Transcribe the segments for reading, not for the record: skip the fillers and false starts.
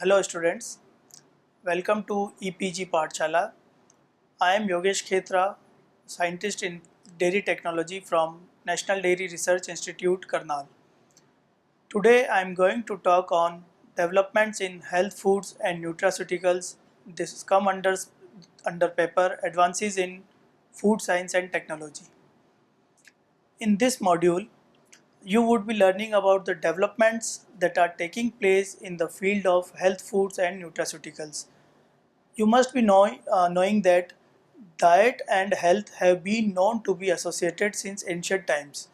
Hello students, welcome to EPG Pathshala. I am Yogesh Khetra, scientist in dairy technology from National Dairy Research Institute, Karnal. Today I am going to talk on developments in health foods and nutraceuticals. This come under paper Advances in Food Science and Technology. In this module, you would be learning about the developments that are taking place in the field of health foods and nutraceuticals. You must be knowing that diet and health have been known to be associated since ancient times.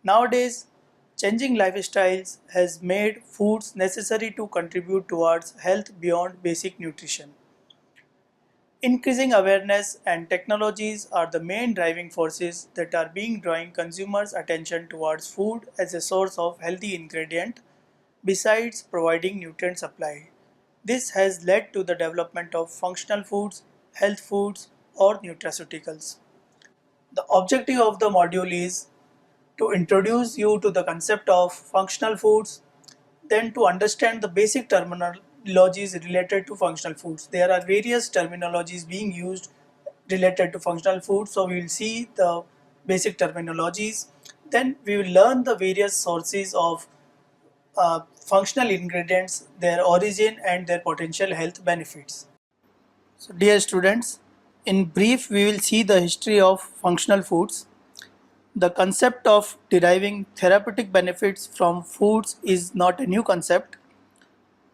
Nowadays, changing lifestyles has made foods necessary to contribute towards health beyond basic nutrition. Increasing awareness and technologies are the main driving forces that are being drawing consumers' attention towards food as a source of healthy ingredient besides providing nutrient supply. This has led to the development of functional foods, health foods, or nutraceuticals. The objective of the module is to introduce you to the concept of functional foods, then to understand the basic terminologies related to functional foods. There are various terminologies being used related to functional foods, so we will see the basic terminologies. Then we will learn the various sources of functional ingredients, their origin, and their potential health benefits. So, dear students, in brief, we will see the history of functional foods. The concept of deriving therapeutic benefits from foods is not a new concept.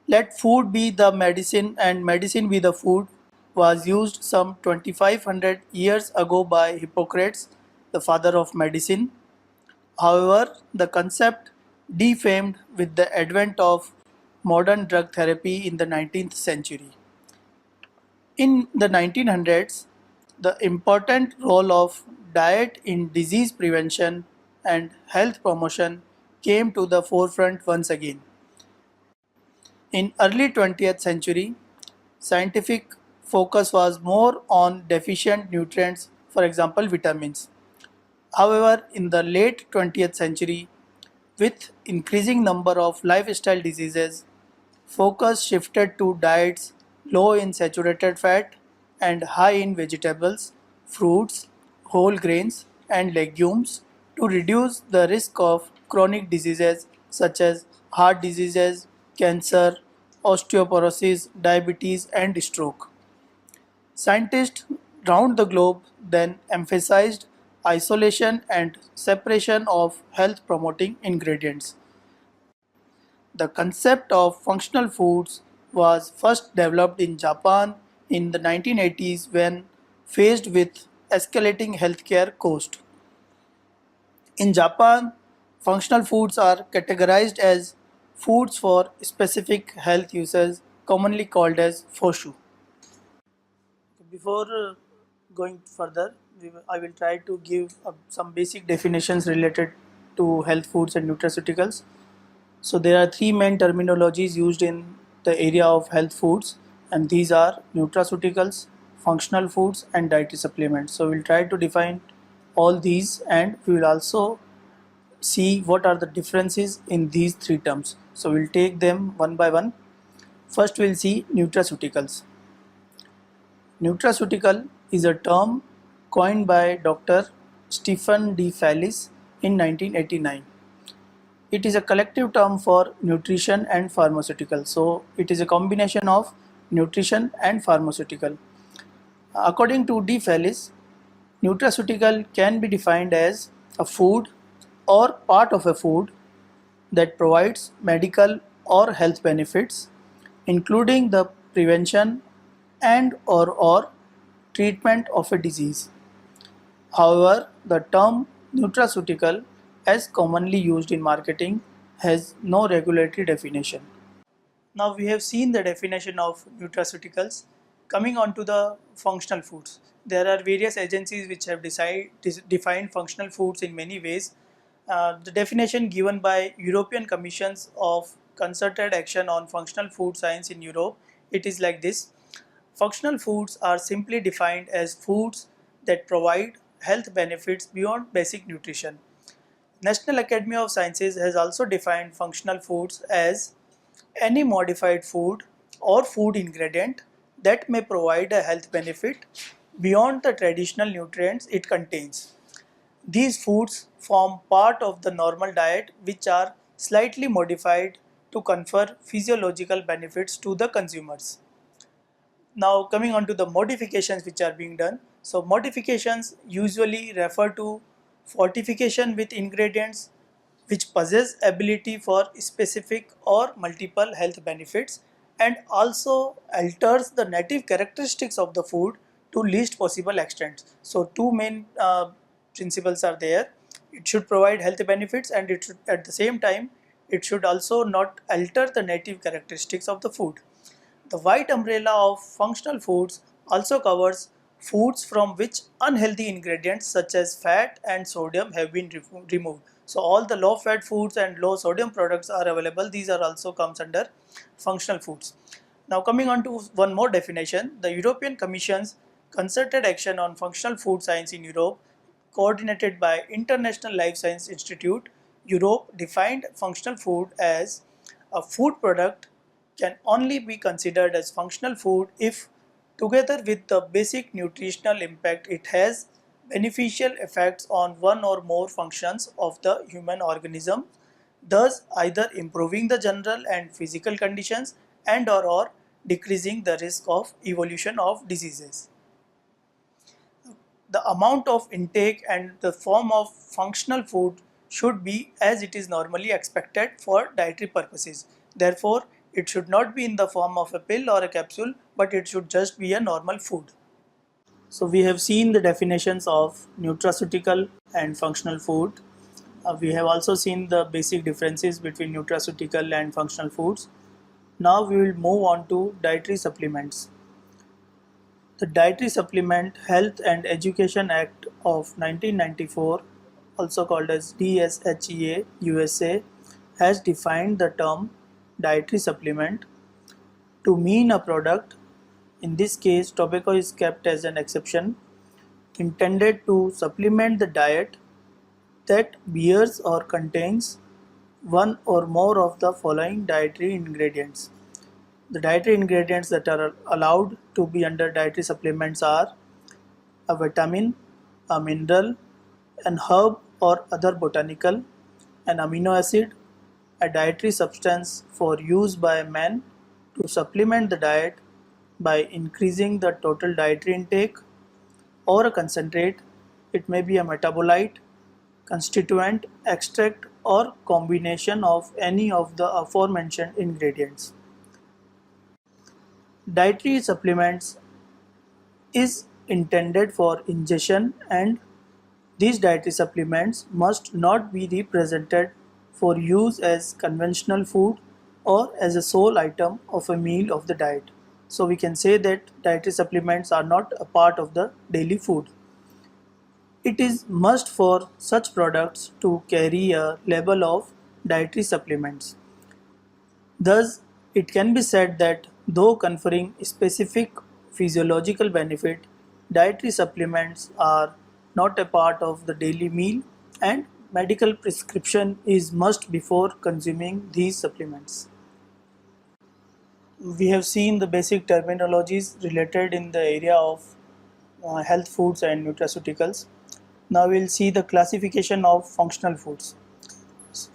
Let food be the medicine and medicine be the food was used some 2500 years ago by Hippocrates, the father of medicine. However, the concept defamed with the advent of modern drug therapy in the 19th century. In the 1900s, the important role of diet in disease prevention and health promotion came to the forefront once again. In early 20th century, scientific focus was more on deficient nutrients, for example vitamins. However, in the late 20th century, with increasing number of lifestyle diseases, focus shifted to diets low in saturated fat and high in vegetables, fruits, whole grains, and legumes to reduce the risk of chronic diseases such as heart diseases, cancer, osteoporosis, diabetes, and stroke. Scientists round the globe then emphasized isolation and separation of health promoting ingredients. The concept of functional foods was first developed in Japan in the 1980s when faced with escalating healthcare costs. In Japan, functional foods are categorized as foods for specific health uses, commonly called as foshu. Before going further, I will try to give some basic definitions related to health foods and nutraceuticals. So there are three main terminologies used in the area of health foods, and these are nutraceuticals, functional foods, and dietary supplements. So we'll try to define all these, and we will also see what are the differences in these three terms. So we'll take them one by one. First we'll see nutraceuticals. Nutraceutical is a term coined by Dr. Stephen D. Fallis in 1989. It is a collective term for nutrition and pharmaceutical. So it is a combination of nutrition and pharmaceutical. According to D. Fallis, nutraceutical can be defined as a food or part of a food that provides medical or health benefits, including the prevention and or treatment of a disease. However, the term nutraceutical, as commonly used in marketing, has no regulatory definition. Now we have seen the definition of nutraceuticals. Coming on to the functional foods. There are various agencies which have defined functional foods in many ways. The definition given by European Commissions of Concerted Action on Functional Food Science in Europe, it is like this. Functional foods are simply defined as foods that provide health benefits beyond basic nutrition. National Academy of Sciences has also defined functional foods as any modified food or food ingredient that may provide a health benefit beyond the traditional nutrients it contains. These foods form part of the normal diet, which are slightly modified to confer physiological benefits to the consumers. Now, coming on to the modifications which are being done. So, modifications usually refer to fortification with ingredients which possess ability for specific or multiple health benefits and also alters the native characteristics of the food to least possible extent. So, two main principles are there. It should provide health benefits, and it should at the same time it should also not alter the native characteristics of the food. The white umbrella of functional foods also covers foods from which unhealthy ingredients such as fat and sodium have been removed. So all the low fat foods and low sodium products are available. These are also comes under functional foods. Now coming on to one more definition, the European Commission's concerted action on functional food science in Europe, coordinated by International Life Science Institute, Europe defined functional food as a food product can only be considered as functional food if, together with the basic nutritional impact it has, beneficial effects on one or more functions of the human organism, thus either improving the general and physical conditions and or decreasing the risk of evolution of diseases. The amount of intake and the form of functional food should be as it is normally expected for dietary purposes. Therefore, it should not be in the form of a pill or a capsule, but it should just be a normal food. So we have seen the definitions of nutraceutical and functional food. We have also seen the basic differences between nutraceutical and functional foods. Now we will move on to dietary supplements. The Dietary Supplement Health and Education Act of 1994, also called as DSHEA USA, has defined the term dietary supplement to mean a product, in this case tobacco is kept as an exception, intended to supplement the diet that bears or contains one or more of the following dietary ingredients. The dietary ingredients that are allowed to be under dietary supplements are a vitamin, a mineral, an herb or other botanical, an amino acid, a dietary substance for use by man to supplement the diet by increasing the total dietary intake, or a concentrate. It may be a metabolite, constituent, extract, or combination of any of the aforementioned ingredients. Dietary supplements is intended for ingestion, and these dietary supplements must not be represented for use as conventional food or as a sole item of a meal of the diet. So we can say that dietary supplements are not a part of the daily food. It is must for such products to carry a label of dietary supplements. Thus, it can be said that though conferring specific physiological benefit, dietary supplements are not a part of the daily meal, and medical prescription is must before consuming these supplements. We have seen the basic terminologies related in the area of health foods and nutraceuticals. Now we'll see the classification of functional foods.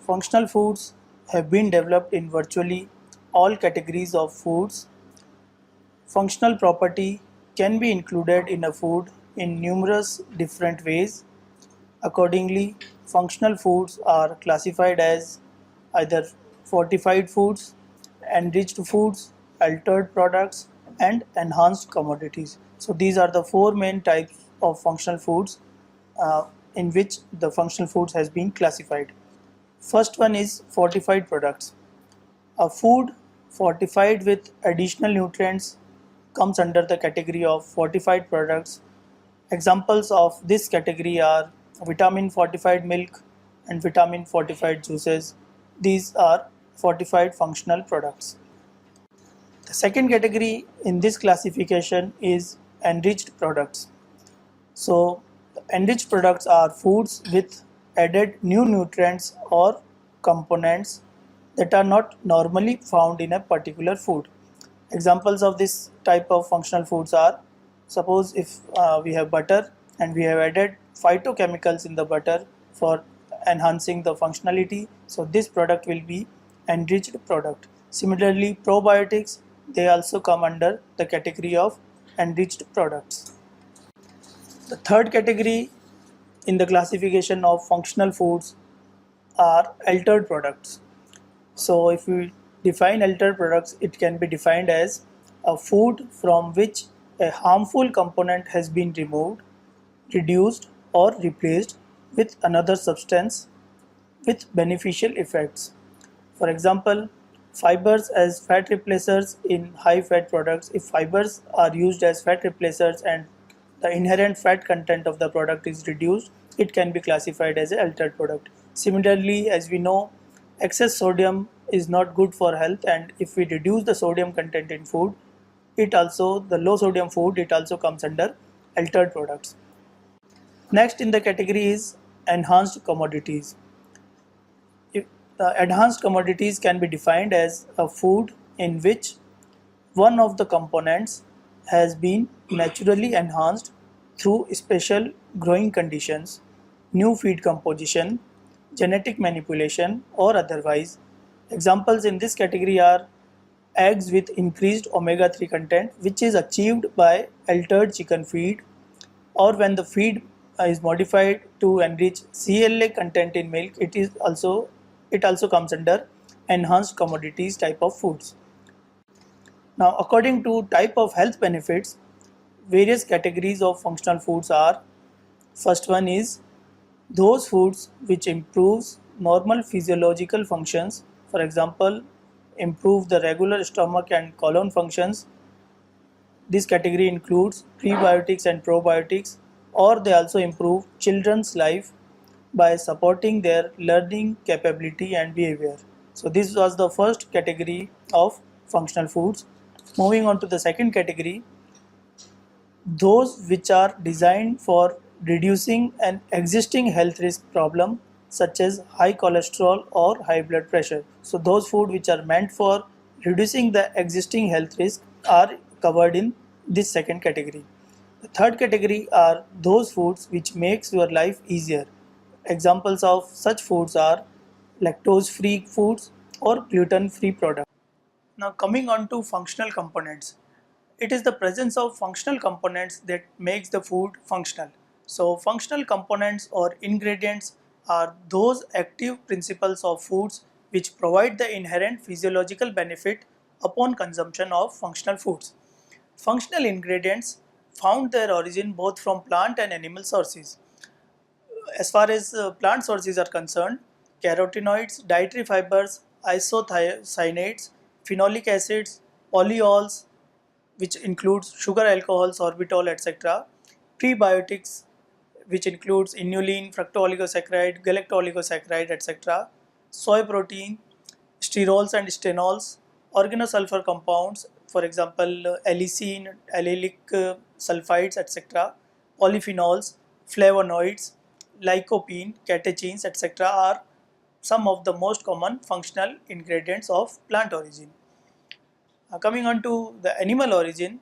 Functional foods have been developed in virtually all categories of foods. Functional property can be included in a food in numerous different ways. Accordingly, functional foods are classified as either fortified foods, enriched foods, altered products, and enhanced commodities. So these are the four main types of functional foods in which the functional foods has been classified. First one is fortified products. A food fortified with additional nutrients comes under the category of fortified products. Examples of this category are vitamin fortified milk and vitamin fortified juices. These are fortified functional products. The second category in this classification is enriched products. So, enriched products are foods with added new nutrients or components that are not normally found in a particular food. Examples of this type of functional foods are, suppose if we have butter and we have added phytochemicals in the butter for enhancing the functionality, so this product will be enriched product. Similarly, probiotics, they also come under the category of enriched products. The third category in the classification of functional foods are altered products. So if we define altered products, it can be defined as a food from which a harmful component has been removed, reduced, or replaced with another substance with beneficial effects. For example, fibers as fat replacers in high fat products. If fibers are used as fat replacers and the inherent fat content of the product is reduced, it can be classified as an altered product. Similarly, as we know, excess sodium is not good for health, and if we reduce the sodium content in food, it also, the low sodium food, it also comes under altered products. Next in the category is enhanced commodities. Enhanced commodities can be defined as a food in which one of the components has been naturally enhanced through special growing conditions, new feed composition, genetic manipulation, or otherwise. Examples in this category are eggs with increased omega 3 content, which is achieved by altered chicken feed, or when the feed is modified to enrich CLA content in milk, it also comes under enhanced commodities type of foods. Now, according to type of health benefits, various categories of functional foods are: first one is those foods which improves normal physiological functions, for example, improve the regular stomach and colon functions. This category includes prebiotics and probiotics, or they also improve children's life by supporting their learning capability and behavior. So this was the first category of functional foods. Moving on to the second category, those which are designed for reducing an existing health risk problem such as high cholesterol or high blood pressure. So those food which are meant for reducing the existing health risk are covered in this second category. The third category are those foods which makes your life easier. Examples of such foods are lactose free foods or gluten free products. Now coming on to functional components. It is the presence of functional components that makes the food functional. So functional components or ingredients are those active principles of foods which provide the inherent physiological benefit upon consumption of functional foods. Functional ingredients found their origin both from plant and animal sources. As far as plant sources are concerned, carotenoids, dietary fibers, isocyanates, phenolic acids, polyols, which includes sugar alcohols, sorbitol, etc. Prebiotics, which includes inulin, fructooligosaccharides, galactooligosaccharides, etc. Soy protein, sterols and stenols, organosulfur compounds, for example, allicin, allylic sulfides, etc. Polyphenols, flavonoids, lycopene, catechins, etc. are some of the most common functional ingredients of plant origin. Coming on to the animal origin,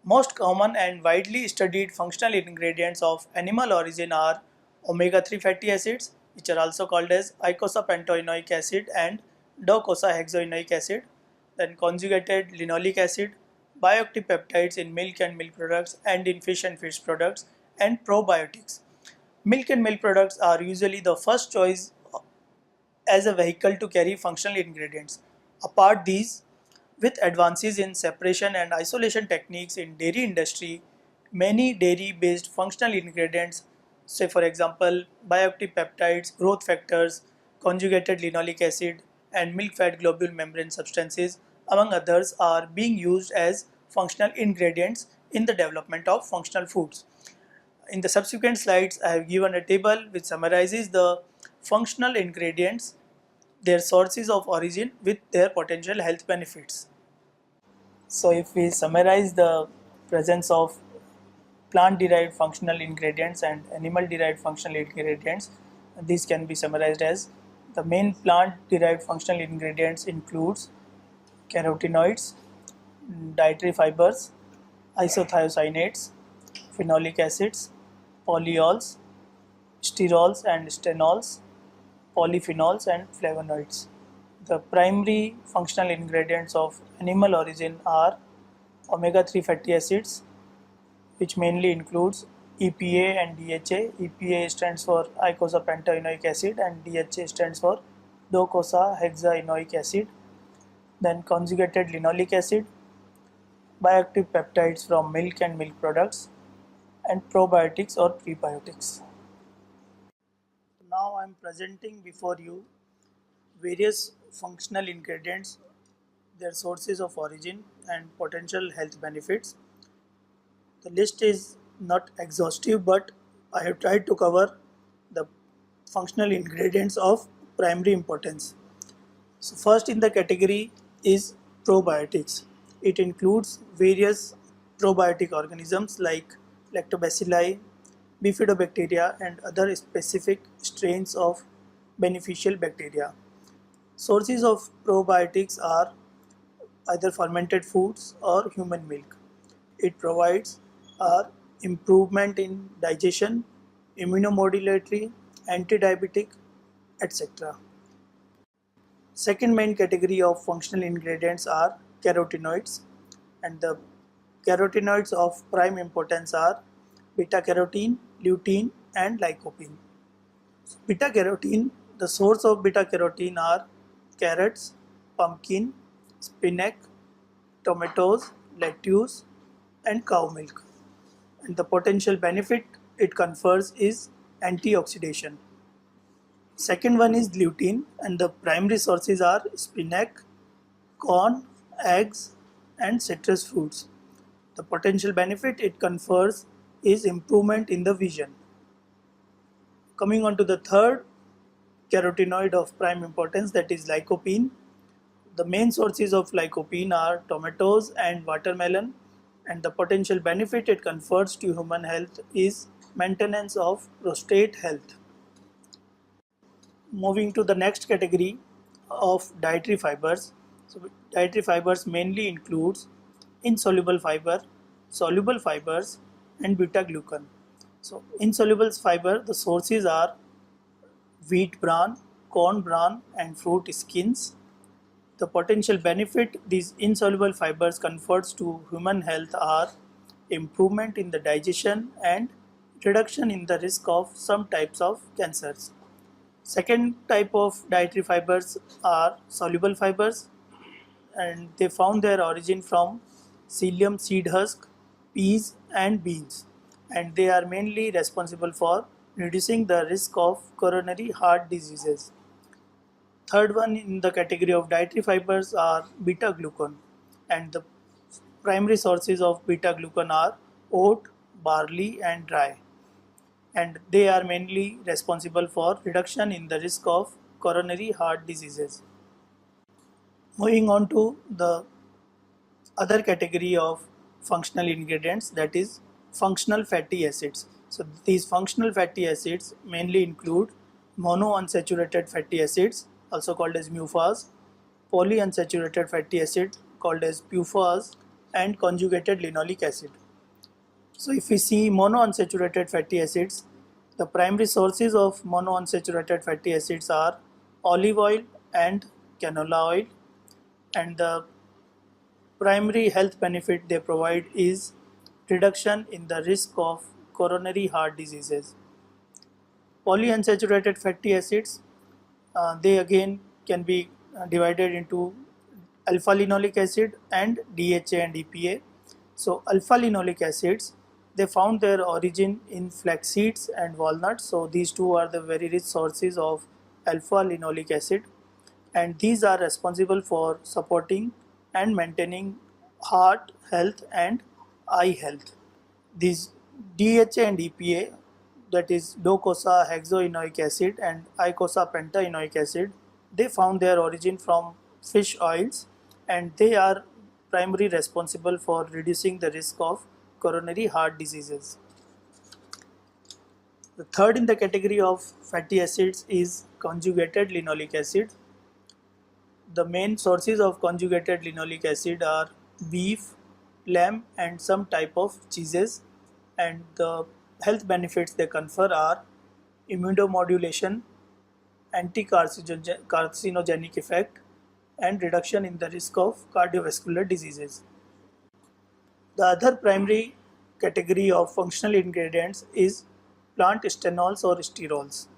most common and widely studied functional ingredients of animal origin are omega 3 fatty acids, which are also called as eicosapentaenoic acid and docosahexaenoic acid, then conjugated linoleic acid, bioactive peptides in milk and milk products and in fish and fish products, and probiotics. Milk and milk products are usually the first choice as a vehicle to carry functional ingredients. Apart these, with advances in separation and isolation techniques in dairy industry, many dairy-based functional ingredients, say for example bioactive peptides, growth factors, conjugated linoleic acid, and milk fat globule membrane substances, among others, are being used as functional ingredients in the development of functional foods. In the subsequent slides, I have given a table which summarizes the functional ingredients, their sources of origin with their potential health benefits. So if we summarize the presence of plant derived functional ingredients and animal derived functional ingredients, these can be summarized as: the main plant derived functional ingredients includes carotenoids, dietary fibers, isothiocyanates, phenolic acids, polyols, sterols and stenols, polyphenols and flavonoids. The primary functional ingredients of animal origin are omega-3 fatty acids, which mainly includes EPA and DHA. EPA stands for eicosapentaenoic acid and DHA stands for docosahexaenoic acid. Then conjugated linoleic acid, bioactive peptides from milk and milk products, and probiotics or prebiotics. Now I am presenting before you various functional ingredients, their sources of origin and potential health benefits. The list is not exhaustive, but I have tried to cover the functional ingredients of primary importance. So first in the category is probiotics. It includes various probiotic organisms like lactobacilli, bifidobacteria and other specific strains of beneficial bacteria. Sources of probiotics are either fermented foods or human milk. It provides a improvement in digestion, immunomodulatory, anti-diabetic, etc. Second main category of functional ingredients are carotenoids, and the carotenoids of prime importance are beta carotene, lutein, and lycopene. Beta carotene, the source of beta carotene are carrots, pumpkin, spinach, tomatoes, lettuce, and cow milk. And the potential benefit it confers is antioxidation. Second one is lutein, and the primary sources are spinach, corn, eggs, and citrus fruits. The potential benefit it confers is improvement in the vision. Coming on to the third carotenoid of prime importance, that is lycopene. The main sources of lycopene are tomatoes and watermelon, and the potential benefit it confers to human health is maintenance of prostate health. Moving to the next category of dietary fibers. So dietary fibers mainly includes insoluble fiber, soluble fibers, and beta glucan. So insoluble fiber, the sources are wheat bran, corn bran, and fruit skins. The potential benefit these insoluble fibers confers to human health are improvement in the digestion and reduction in the risk of some types of cancers. Second type of dietary fibers are soluble fibers, and they found their origin from psyllium seed husk, peas and beans, and they are mainly responsible for reducing the risk of coronary heart diseases. Third one in the category of dietary fibers are beta glucan, and the primary sources of beta glucan are oat, barley and rye, and they are mainly responsible for reduction in the risk of coronary heart diseases. Moving on to the other category of functional ingredients, that is functional fatty acids. So these functional fatty acids mainly include monounsaturated fatty acids, also called as MUFAs, polyunsaturated fatty acid called as PUFAs, and conjugated linoleic acid. So if we see monounsaturated fatty acids, the primary sources of monounsaturated fatty acids are olive oil and canola oil, and the primary health benefit they provide is reduction in the risk of coronary heart diseases. Polyunsaturated fatty acids, they again can be divided into alpha linoleic acid and DHA and EPA. So alpha linoleic acids, they found their origin in flax seeds and walnuts. So these two are the very rich sources of alpha linoleic acid, and these are responsible for supporting and maintaining heart health and eye health. These DHA and EPA, that is docosahexaenoic acid and eicosapentaenoic acid, they found their origin from fish oils, and they are primarily responsible for reducing the risk of coronary heart diseases. The third in the category of fatty acids is conjugated linoleic acid. The main sources of conjugated linoleic acid are beef, lamb, and some type of cheeses. And the health benefits they confer are immunomodulation, anti-carcinogenic effect, and reduction in the risk of cardiovascular diseases. The other primary category of functional ingredients is plant stenols or sterols.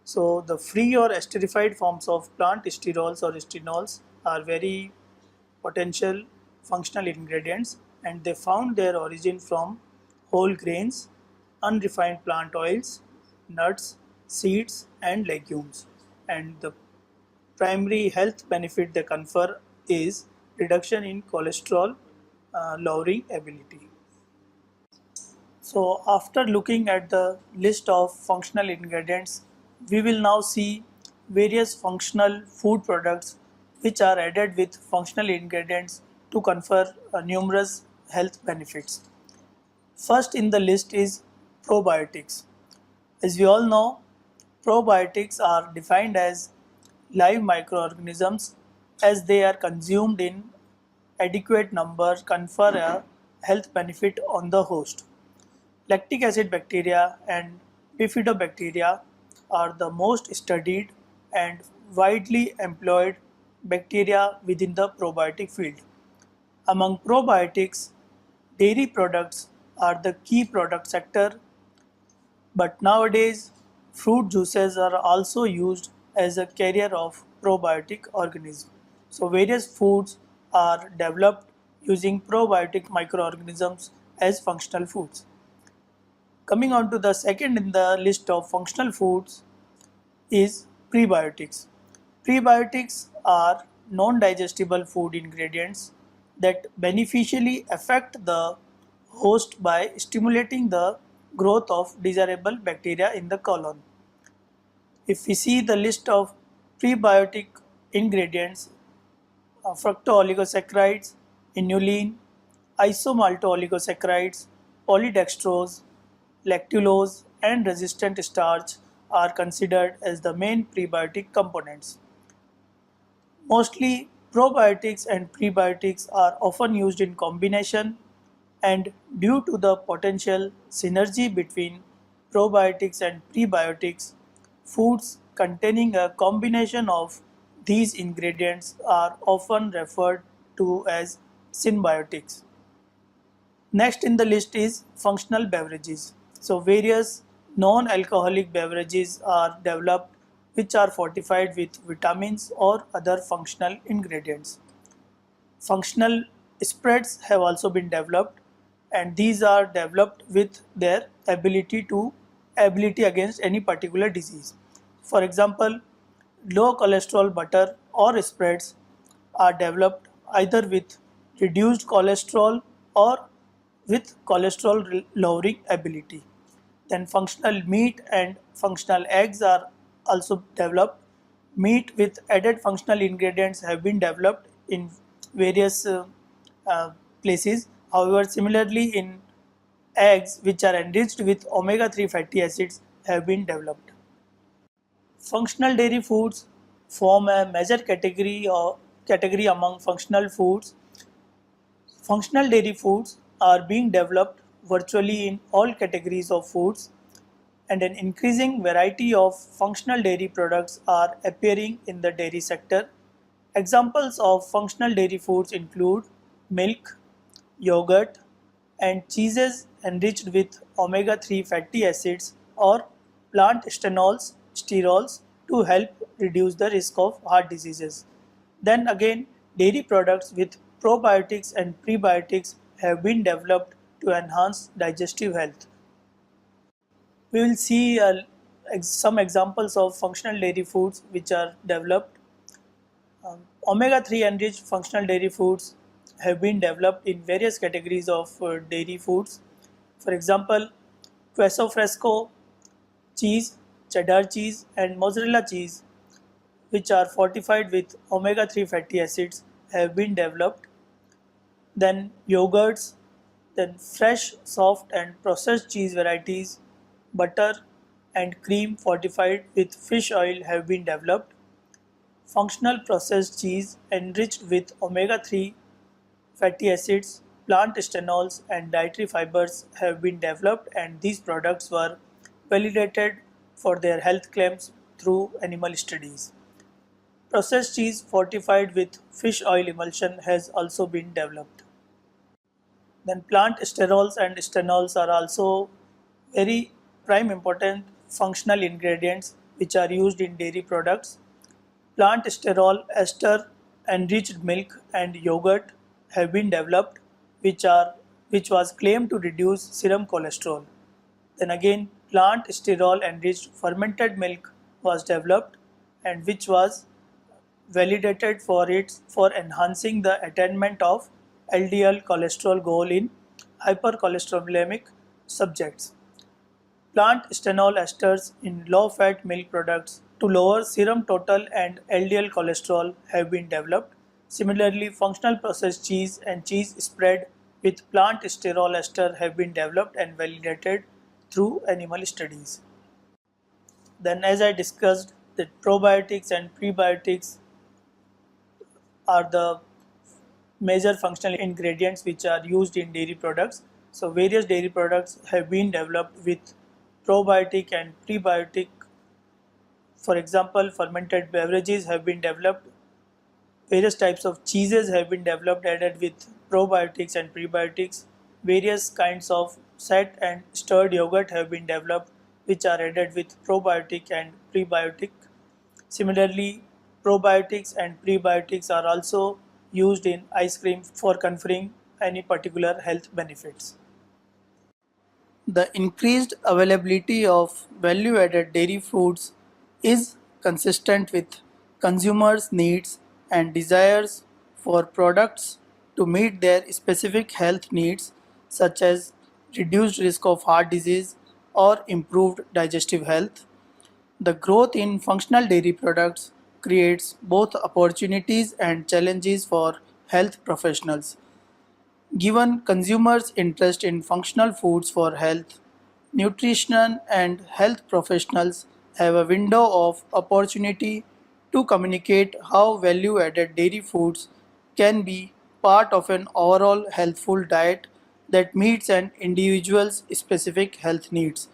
So the free or esterified forms of plant sterols or stenols are very potential functional ingredients, and they found their origin from whole grains, unrefined plant oils, nuts, seeds, and legumes. And the primary health benefit they confer is reduction in cholesterol lowering ability. So after looking at the list of functional ingredients, we will now see various functional food products which are added with functional ingredients to confer numerous health benefits. First in the list is probiotics. As we all know, probiotics are defined as live microorganisms as they are consumed in adequate number confer a health benefit on the host. Lactic acid bacteria and bifidobacteria are the most studied and widely employed bacteria within the probiotic field. Among probiotics, dairy products are the key product sector, but nowadays fruit juices are also used as a carrier of probiotic organism. So various foods are developed using probiotic microorganisms as functional foods. Coming on to the second in the list of functional foods is prebiotics. Prebiotics are non-digestible food ingredients that beneficially affect the host by stimulating the growth of desirable bacteria in the colon. If we see the list of prebiotic ingredients, fructooligosaccharides, inulin, isomaltooligosaccharides, polydextrose, lactulose, and resistant starch are considered as the main prebiotic components. Mostly probiotics and prebiotics are often used in combination, and due to the potential synergy between probiotics and prebiotics, foods containing a combination of these ingredients are often referred to as symbiotics. Next in the list is functional beverages. So various non-alcoholic beverages are developed which are fortified with vitamins or other functional ingredients. Functional spreads have also been developed, and these are developed with their ability against any particular disease. For example, low cholesterol butter or spreads are developed either with reduced cholesterol or with cholesterol lowering ability. Then functional meat and functional eggs are also developed. Meat with added functional ingredients have been developed in various uh, places. However, similarly in eggs which are enriched with omega-3 fatty acids have been developed. Functional dairy foods form a major category among functional foods. Functional dairy foods are being developed virtually in all categories of foods, and an increasing variety of functional dairy products are appearing in the dairy sector. Examples of functional dairy foods include milk, yogurt, and cheeses enriched with omega-3 fatty acids or plant stenols, sterols to help reduce the risk of heart diseases. Then again, dairy products with probiotics and prebiotics have been developed to enhance digestive health. We will see some examples of functional dairy foods which are developed. Omega-3 enriched functional dairy foods have been developed in various categories of dairy foods. For example, queso fresco cheese, cheddar cheese, and mozzarella cheese, which are fortified with omega-3 fatty acids, have been developed. Then yogurts, then fresh, soft, and processed cheese varieties, butter, and cream fortified with fish oil have been developed. Functional processed cheese enriched with omega-3 fatty acids, plant stenols, and dietary fibers have been developed, and these products were validated for their health claims through animal studies. Processed cheese fortified with fish oil emulsion has also been developed. Then plant sterols and stenols are also very prime important functional ingredients which are used in dairy products. Plant sterol ester enriched milk and yogurt have been developed which was claimed to reduce serum cholesterol. Then again plant sterol enriched fermented milk was developed and which was validated for enhancing the attainment of LDL cholesterol goal in hypercholesterolemic subjects. Plant stenol esters in low-fat milk products to lower serum total and LDL cholesterol have been developed. Similarly, functional processed cheese and cheese spread with plant sterol ester have been developed and validated through animal studies. Then, as I discussed, that probiotics and prebiotics are the major functional ingredients which are used in dairy products. So various dairy products have been developed with probiotic and prebiotic. For example, fermented beverages have been developed. Various types of cheeses have been developed added with probiotics and prebiotics. Various kinds of set and stirred yogurt have been developed which are added with probiotic and prebiotic. Similarly, probiotics and prebiotics are also used in ice cream for conferring any particular health benefits. The increased availability of value added dairy foods is consistent with consumers' needs and desires for products to meet their specific health needs, such as reduced risk of heart disease or improved digestive health. The growth in functional dairy products creates both opportunities and challenges for health professionals. Given consumers' interest in functional foods for health, nutrition and health professionals have a window of opportunity to communicate how value added dairy foods can be part of an overall healthful diet that meets an individual's specific health needs.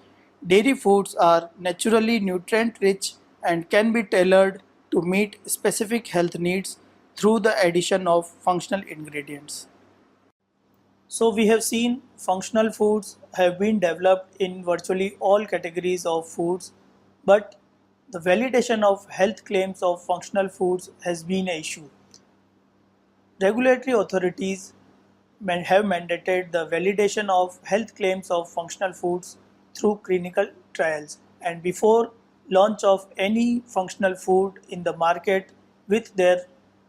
Dairy foods are naturally nutrient rich and can be tailored to meet specific health needs through the addition of functional ingredients. So we have seen functional foods have been developed in virtually all categories of foods, but the validation of health claims of functional foods has been an issue. Regulatory authorities have mandated the validation of health claims of functional foods through clinical trials, and before launch of any functional food in the market with their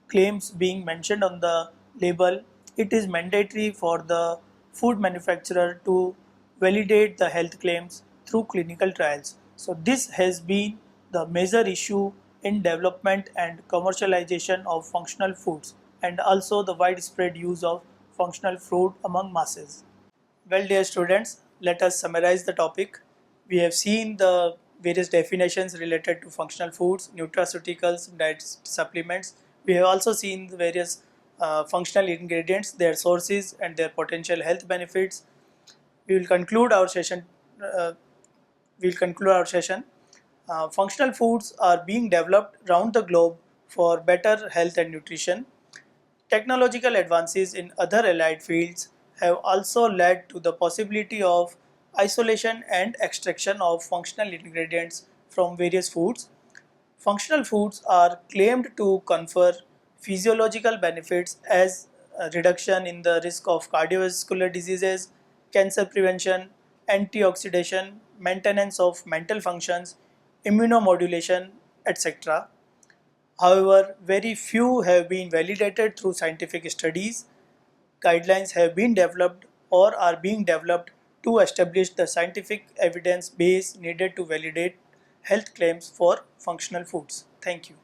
claims being mentioned on the label, it is mandatory for the food manufacturer to validate the health claims through clinical trials. So this has been the major issue in development and commercialization of functional foods, and also the widespread use of functional food among masses. Well, dear students, let us summarize the topic. We have seen the various definitions related to functional foods, nutraceuticals, diet supplements. We have also seen the various functional ingredients, their sources, and their potential health benefits. We will conclude our session. Uh, we will conclude our session. Functional foods are being developed around the globe for better health and nutrition. Technological advances in other allied fields have also led to the possibility of isolation and extraction of functional ingredients from various foods. Functional foods are claimed to confer physiological benefits as a reduction in the risk of cardiovascular diseases, cancer prevention, antioxidation, maintenance of mental functions, immunomodulation, etc. However, very few have been validated through scientific studies. Guidelines have been developed or are being developed to establish the scientific evidence base needed to validate health claims for functional foods. Thank you.